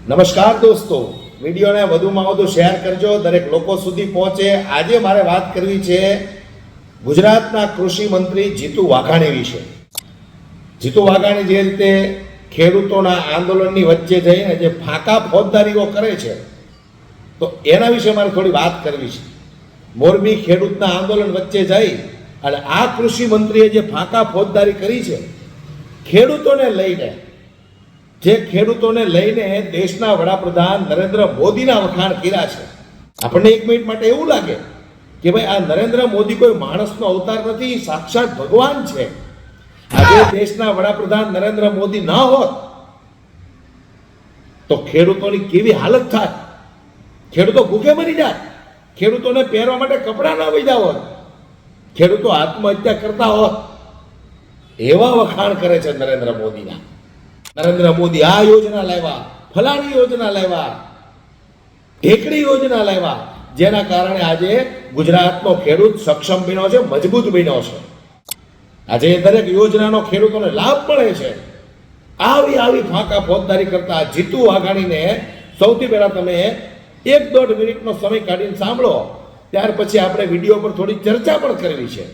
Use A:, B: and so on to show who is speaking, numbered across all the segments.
A: નમસ્કાર દોસ્તો, વિડીયોને વધુમાં વધુ શેર કરજો, દરેક લોકો સુધી પહોંચે. આજે મારે વાત કરવી છે ગુજરાતના કૃષિ મંત્રી જીતુ વાઘાણી વિશે. જીતુ વાઘાણી જે રીતે ખેડૂતોના આંદોલનની વચ્ચે જઈને જે ફાંકા ફોજદારીઓ કરે છે, તો એના વિશે મારે થોડી વાત કરવી છે. મોરબી ખેડૂતના આંદોલન વચ્ચે જઈ અને આ કૃષિ મંત્રીએ જે ફાંકા ફોજદારી કરી છે ખેડૂતોને લઈને, જે ખેડૂતોને લઈને દેશના વડાપ્રધાન નરેન્દ્ર મોદીના વખાણ કર્યા છે. આપણને એક મિનિટ માટે એવું લાગે કે ભાઈ આ નરેન્દ્ર મોદી કોઈ માણસનો અવતાર નથી, સાક્ષાત ભગવાન છે. આજે દેશના વડાપ્રધાન નરેન્દ્ર મોદી ના હોત તો ખેડૂતોની કેવી હાલત થાય, ખેડૂતો ભૂખે મરી જાય, ખેડૂતોને પહેરવા માટે કપડાં ના વૈધા હોત, ખેડૂતો આત્મહત્યા કરતા હોત. એવા વખાણ કરે છે નરેન્દ્ર મોદીના. નરેન્દ્ર મોદી આ યોજના લાવ્યા, ફલાણી યોજના લાવ્યા, ઢેકડી યોજના લાવ્યા, જેના કારણે આજે ગુજરાતનો ખેડૂત સક્ષમ બન્યો છે, મજબૂત બન્યો છે. આજે દરેક યોજનાનો ખેડૂતોને લાભ મળે છે. આવી ફાંકા ફોજદારી કરતા જીતુ વાઘાણીને સૌથી પહેલા તમે 1-1.5 મિનિટનો સમય કાઢીને સાંભળો, ત્યાર પછી આપણે વિડીયો પર થોડી ચર્ચા પણ કરવી છે.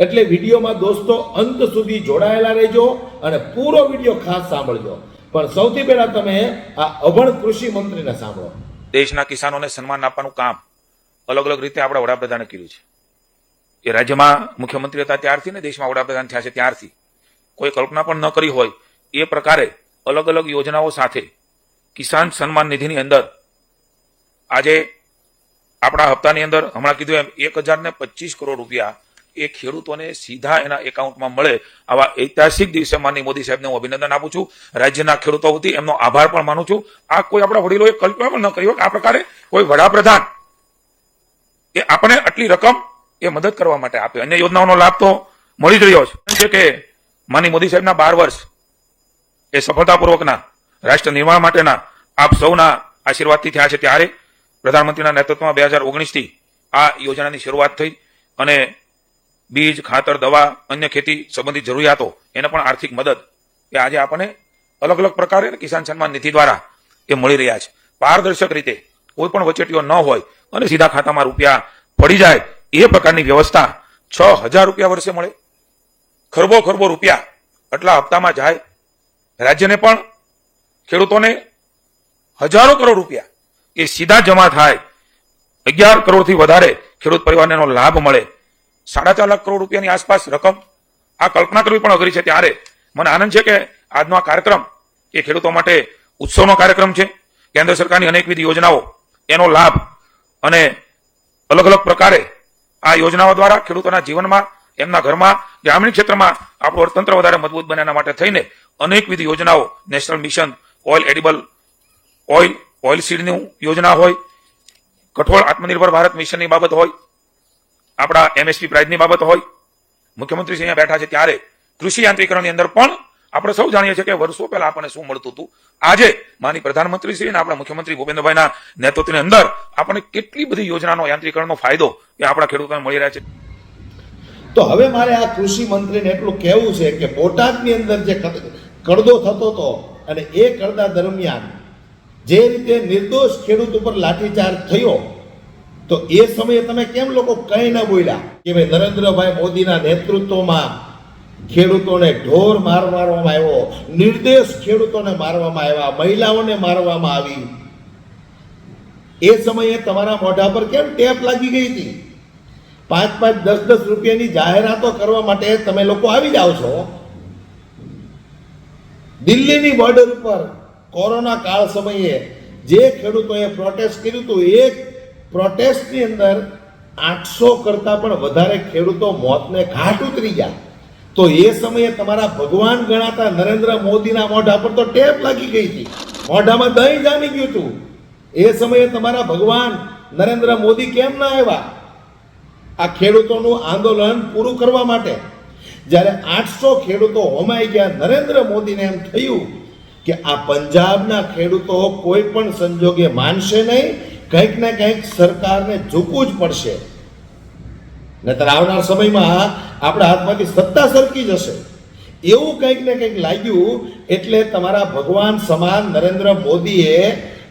A: એટલે વિડીયોમાં દોસ્તો અંત સુધી જોડાયેલા રહેજો અને પૂરો વિડીયો ખાસ સાંભળજો. પણ સૌથી પહેલા તમે આ અભણ કૃષિ મંત્રીને સાંભળો.
B: દેશના કિસાનોને સન્માન આપવાનું કામ અલગ અલગ રીતે આપણા વડાપ્રધાને કર્યું છે. એ રાજ્યમાં મુખ્યમંત્રી હતા ત્યારથી ને દેશમાં વડાપ્રધાન થયા છે ત્યારથી કોઈ કલ્પના પણ ન કરી હોય એ પ્રકારે અલગ અલગ યોજનાઓ સાથે કિસાન સન્માન નિધિની અંદર આજે આપણા હપ્તાની અંદર હમણાં કીધું એમ 1025 કરોડ રૂપિયા એ ખેડૂતોને સીધા એના એકાઉન્ટમાં મળે. આવા ઐતિહાસિક દિવસે માનનીય મોદી સાહેબને હું અભિનંદન આપું છું. રાજ્યના ખેડૂતો વતી એમનો આભાર પણ માનું છું. આ કોઈ આપણા વડીલોએ કલ્પના પણ ન કરી હોય કે આ પ્રકારે કોઈ વડાપ્રધાન એ આપણે આટલી રકમ એ મદદ કરવા માટે આપે. અન્ય યોજનાઓનો લાભ તો મળી જ રહ્યો છે કે માનનીય મોદી સાહેબના 12 વર્ષ એ સફળતાપૂર્વકના રાષ્ટ્ર નિર્માણ માટેના આપ સૌના આશીર્વાદથી થયા છે. ત્યારે પ્રધાનમંત્રીના નેતૃત્વમાં 2019 થી આ યોજનાની શરૂઆત થઈ અને બીજ, ખાતર, દવા, અન્ય ખેતી સંબંધિત જરૂરિયાતો એને પણ આર્થિક મદદ એ આજે આપણને અલગ અલગ પ્રકારે કિસાન સન્માન નિધિ દ્વારા એ મળી રહ્યા છે. પારદર્શક રીતે કોઈ પણ વચેટીઓ ન હોય અને સીધા ખાતામાં રૂપિયા પડી જાય એ પ્રકારની વ્યવસ્થા. 6000 રૂપિયા વર્ષે મળે, ખરબો રૂપિયા આટલા હપ્તામાં જાય. રાજ્યને પણ ખેડૂતોને હજારો કરોડ રૂપિયા એ સીધા જમા થાય. 11 કરોડથી વધારે ખેડૂત પરિવારને એનો લાભ મળે. 4.5 લાખ કરોડ રૂપિયાની આસપાસ રકમ. આ કલ્પના કરવી પણ અઘરી છે. ત્યારે મને આનંદ છે કે આજનો આ કાર્યક્રમ એ ખેડૂતો માટે ઉત્સવનો કાર્યક્રમ છે. કેન્દ્ર સરકારની અનેકવિધ યોજનાઓ એનો લાભ અને અલગ અલગ પ્રકારે આ યોજનાઓ દ્વારા ખેડૂતોના જીવનમાં, એમના ઘરમાં, ગ્રામીણ ક્ષેત્રમાં આપણું અર્થતંત્ર વધારે મજબૂત બને એના માટે થઈને અનેકવિધ યોજનાઓ, national mission oil edible oil Sydney યોજના હોય, કઠોળ આત્મનિર્ભર ભારત મિશનની બાબત હોય, આપણા એમએસપી પ્રાઇઝની બાબત હોય. મુખ્યમંત્રી અહીંયા બેઠા છે ત્યારે કૃષિ યાંત્રીકરણની અંદર પણ આપણે સૌ જાણીએ છીએ કે વર્ષો પહેલા આપણને શું મળતું હતું. આજે માની પ્રધાનમંત્રી શ્રી અને આપણા મુખ્યમંત્રી ભૂપેન્દ્રભાઈના નેતૃત્વની અંદર આપણને કેટલી બધી યોજનાનો, યાંત્રીકરણનો ફાયદો એ આપણા ખેડૂતોને મળી રહ્યા છે.
A: તો હવે મારે આ કૃષિ મંત્રીને એટલું કહેવું છે કે બોટાદની અંદર જે કડદો થતો હતો અને એ કડદા દરમિયાન જે રીતે નિર્દોષ ખેડૂત ઉપર લાઠીચાર્જ થયો, તો એ સમયે તમે કેમ લોકો કંઈ ન બોલ્યા કે ભાઈ નરેન્દ્રભાઈ મોદીના નેતૃત્વમાં ખેડૂતોને ઢોર મારવામાં આવ્યો, નિર્દોષ ખેડૂતોને મારવામાં આવ્યા, મહિલાઓને મારવામાં આવી. એ સમયે તમારા મોઢા પર કેમ ટેપ લાગી ગઈ હતી? 5-5, 10-10 રૂપિયાની જાહેરાતો કરવા માટે તમે લોકો આવી જાઓ છો. દિલ્હીની બોર્ડર ઉપર કોરોના કાળ સમયે જે ખેડૂતોએ પ્રોટેસ્ટ કર્યું હતું, એક પ્રોટેસ્ટની અંદર 800 કરતા પણ વધારે ખેડૂતો મોતને ઘાટ ઉતરી ગયા. તો એ સમયે તમારા ભગવાન ગણાતા નરેન્દ્ર મોદીના મોઢા પર તો ટેપ લાગી ગઈ હતી, મોઢામાં દહીં જામી ગયું હતું. એ સમયે તમારા ભગવાન નરેન્દ્ર મોદી કેમ ના આવ્યા આ ખેડૂતોનું આંદોલન પૂરું કરવા માટે? જ્યારે 800 ખેડૂતો હોમાઈ ગયા, નરેન્દ્ર મોદીને એમ થયું કે આ પંજાબના ખેડૂતો કોઈ પણ સંજોગે માનશે નહીં, કંઈક ને કંઈક સરકારને ઝૂકવું જ પડશે, નહીતર આવનાર સમયમાં આપણા હાથમાંથી સત્તા સરકી જશે. એવું કંઈક ને કંઈક લાગ્યું એટલે તમારા ભગવાન સમાન નરેન્દ્ર મોદીએ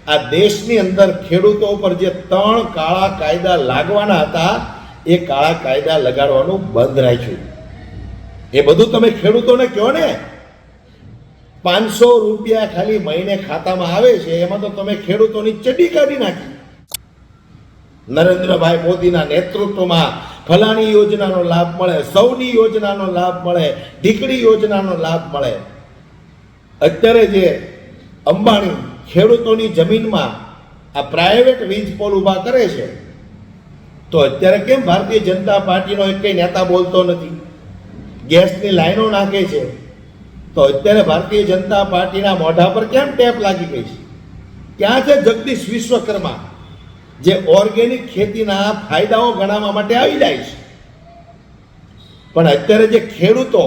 A: આ દેશની અંદર ખેડૂતો ઉપર જે 3 કાળા કાયદા લાગવાના હતા એ કાળા કાયદા લગાડવાનું બંધ રાખ્યું. એ બધું તમે ખેડૂતોને કહો ને. 500 રૂપિયા ખાલી મહિને ખાતામાં આવે છે, એમાં તો તમે ખેડૂતોની ચડ્ડી કાઢી નાખી. નરેન્દ્રભાઈ મોદીના નેતૃત્વમાં ફલાણી યોજનાનો લાભ મળે, સૌની યોજનાનો લાભ મળે, દીકરી યોજનાનો લાભ મળે. અત્યારે જે અંબાણી ખેડૂતોની જમીનમાં આ પ્રાઇવેટ વીજ પોલ ઊભા કરે છે, તો અત્યારે કેમ ભારતીય જનતા પાર્ટીનો એક કઈ નેતા બોલતો નથી? ગેસની લાઈનો નાખે છે, તો અત્યારે ભારતીય જનતા પાર્ટીના મોઢા પર કેમ ટેપ લાગી ગઈ છે? ક્યાં છે જગદીશ વિશ્વકર્મા, જે ઓર્ગેનિક ખેતીના ફાયદાઓ ગણાવવા માટે આવી જાય છે? પણ અત્યારે જે ખેડૂતો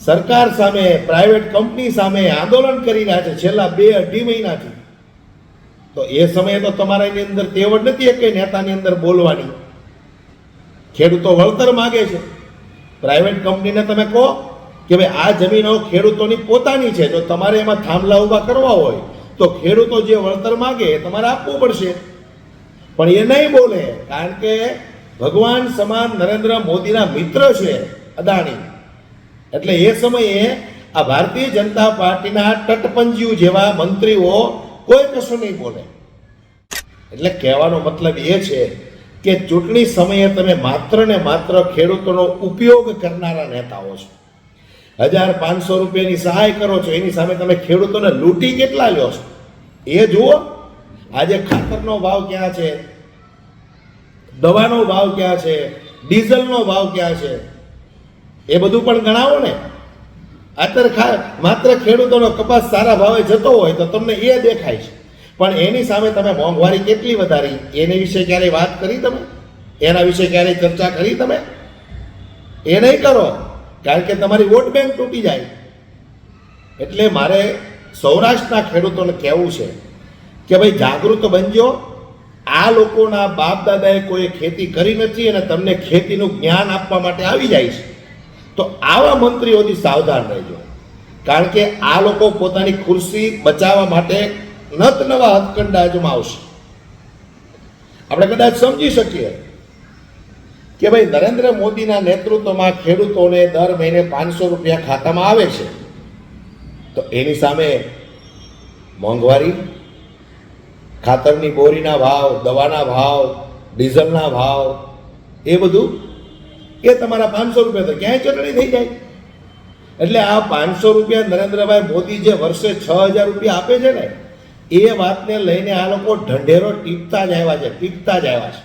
A: સરકાર સામે, પ્રાઇવેટ કંપની સામે આંદોલન કરી રહ્યા છે છેલ્લા 2-2.5 મહિનાથી, તો એ સમયે તો તમારાની અંદર તેવડ નથી એક નેતાની અંદર બોલવાની. ખેડૂતો વળતર માગે છે, પ્રાઇવેટ કંપનીને તમે કહો કે ભાઈ આ જમીનો ખેડૂતોની પોતાની છે, જો તમારે એમાં થાંભલા ઊભા કરવા હોય તો ખેડૂતો જે વળતર માગે એ તમારે આપવું પડશે. પણ એ નહીં બોલે, કારણ કે ભગવાન સમાન નરેન્દ્ર મોદીના મિત્ર છે અદાણી. એટલે એ સમયે આ ભારતીય જનતા પાર્ટીના તટપંજીઓ જેવા મંત્રીઓ કોઈ કશું નહીં બોલે. એટલે કહેવાનો મતલબ એ છે કે ચૂંટણી સમયે તમે માત્ર ને માત્ર ખેડૂતોનો ઉપયોગ કરનારા નેતાઓ છો. 1500 રૂપિયાની સહાય કરો છો, એની સામે તમે ખેડૂતોને લૂંટી કેટલા લ્યો છો એ જુઓ. આજે ખાતરનો ભાવ ક્યાં છે, દવાનો ભાવ ક્યાં છે, ડીઝલનો ભાવ ક્યાં છે, એ બધું પણ ગણાવો ને. અત્યારે માત્ર ખેડૂતોનો કપાસ સારા ભાવે જતો હોય તો તમને એ દેખાય છે, પણ એની સામે તમે મોંઘવારી કેટલી વધારી એની વિશે ક્યારેય વાત કરી તમે? એના વિશે ક્યારેય ચર્ચા કરી તમે? એ નહીં કરો, કારણ કે તમારી વોટ બેંક તૂટી જાય. એટલે મારે સૌરાષ્ટ્રના ખેડૂતોને કહેવું છે કે ભાઈ જાગૃત બનજો. આ લોકોના બાપ દાદાએ કોઈ ખેતી કરી નથી અને તમને ખેતીનું જ્ઞાન આપવા માટે આવી જાય છે, તો આવા મંત્રીઓથી સાવધાન રહેજો. કારણ કે આ લોકો પોતાની ખુરશી બચાવવા માટે નત નવા હથકંડા અજમાવશે. આપણે કદાચ સમજી શકીએ કે ભાઈ નરેન્દ્ર મોદીના નેતૃત્વમાં ખેડૂતોને દર મહિને 500 રૂપિયા ખાતામાં આવે છે, તો એની સામે મોંઘવારી, ખાતરની બોરીના ભાવ, દવાના ભાવ, ડીઝલના ભાવ, એ બધું એ તમારા 500 રૂપિયા તો ક્યાંય ચટણી થઈ જાય. એટલે આ 500 રૂપિયા નરેન્દ્રભાઈ મોદી જે વર્ષે 6000 રૂપિયા આપે છે ને, એ વાતને લઈને આ લોકો ઢંઢેરો ટીપતા જ આવ્યા છે, ટીપતા જ આવ્યા છે.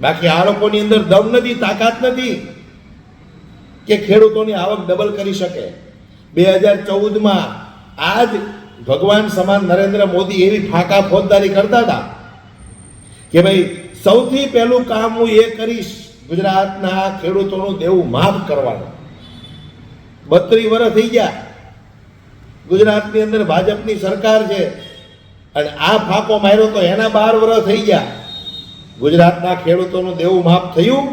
A: બાકી આ લોકોની અંદર દમ નથી, તાકાત નથી કે ખેડૂતોની આવક ડબલ કરી શકે. 2014માં આ જ ભગવાન સમાન નરેન્દ્ર મોદી એવી ફાંકા ફોજદારી કરતા હતા કે ભાઈ સૌથી પહેલું કામ હું એ કરીશ, ગુજરાતના ખેડૂતોનું દેવું માફ કરવાનું. 32 વર્ષ થઈ ગયા ગુજરાતની અંદર ભાજપની સરકાર છે, અને આ ફાંકો માર્યો તો એના 12 વર્ષ થઈ ગયા. ગુજરાતના ખેડૂતોનું દેવું માફ થયું.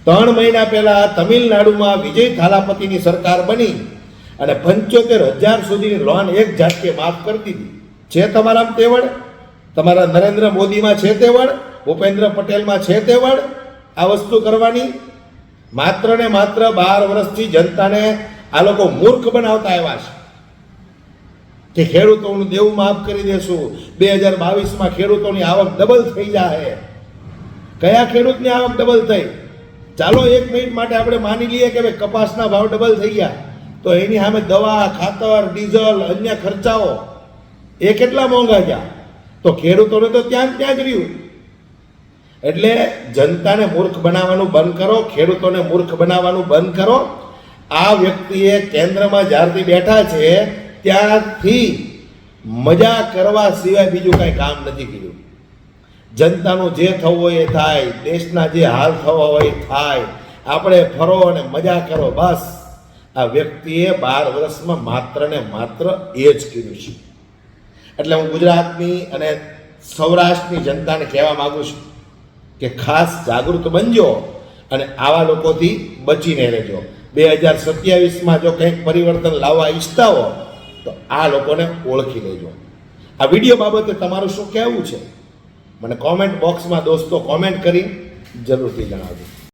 A: 3 મહિના પહેલા તમિલનાડુમાં વિજય થાલાપતિની સરકાર બની અને 75,000 સુધીની લોન એક ઝાટકે માફ કરી દીધી. છે તમારામાં તેવડ? તમારા નરેન્દ્ર મોદીમાં છે તેવડ? ભૂપેન્દ્ર પટેલમાં છે તેવડ આ વસ્તુ કરવાની? માત્ર ને માત્ર 12 વર્ષથી જનતાને આ લોકો મૂર્ખ બનાવતા આવ્યા છે કે ખેડૂતોનું દેવું માફ કરી દેશું, 2022માં ખેડૂતોની આવક ડબલ થઈ જાય. કયા ખેડૂતની આવક ડબલ થઈ? ચાલો 1 મિનિટ માટે આપણે માની લઈએ કે ભાઈ કપાસના ભાવ ડબલ થઈ ગયા, તો એની સામે દવા, ખાતર, ડીઝલ, અન્ય ખર્ચાઓ એ કેટલા મોંઘા ગયા? તો ખેડૂતોને તો ત્યાં જ રહ્યું. એટલે જનતાને મૂર્ખ બનાવવાનું બંધ કરો, ખેડૂતોને મૂર્ખ બનાવવાનું બંધ કરો. આ વ્યક્તિએ કેન્દ્રમાં જ્યારથી બેઠા છે ત્યારથી મજા કરવા સિવાય બીજું કાંઈ કામ નથી કર્યું. જનતાનું જે થવું હોય એ થાય, દેશના જે હાલ થવા હોય એ થાય, આપણે ફરો અને મજા કરો, બસ. આ વ્યક્તિએ 12 વર્ષમાં માત્ર ને માત્ર એ જ કર્યું છે. એટલે હું ગુજરાતની અને સૌરાષ્ટ્રની જનતાને કહેવા માંગુ છું કે ખાસ જાગૃત બનજો અને આવા લોકોથી બચીને રહેજો. 2027માં જો કંઈક પરિવર્તન લાવવા ઈચ્છતા હો તો આ લોકોને ઓળખી લેજો. આ વિડીયો બાબતે તમારું શું કહેવું છે મને કોમેન્ટ બોક્સમાં દોસ્તો કોમેન્ટ કરી જરૂરથી જણાવજો.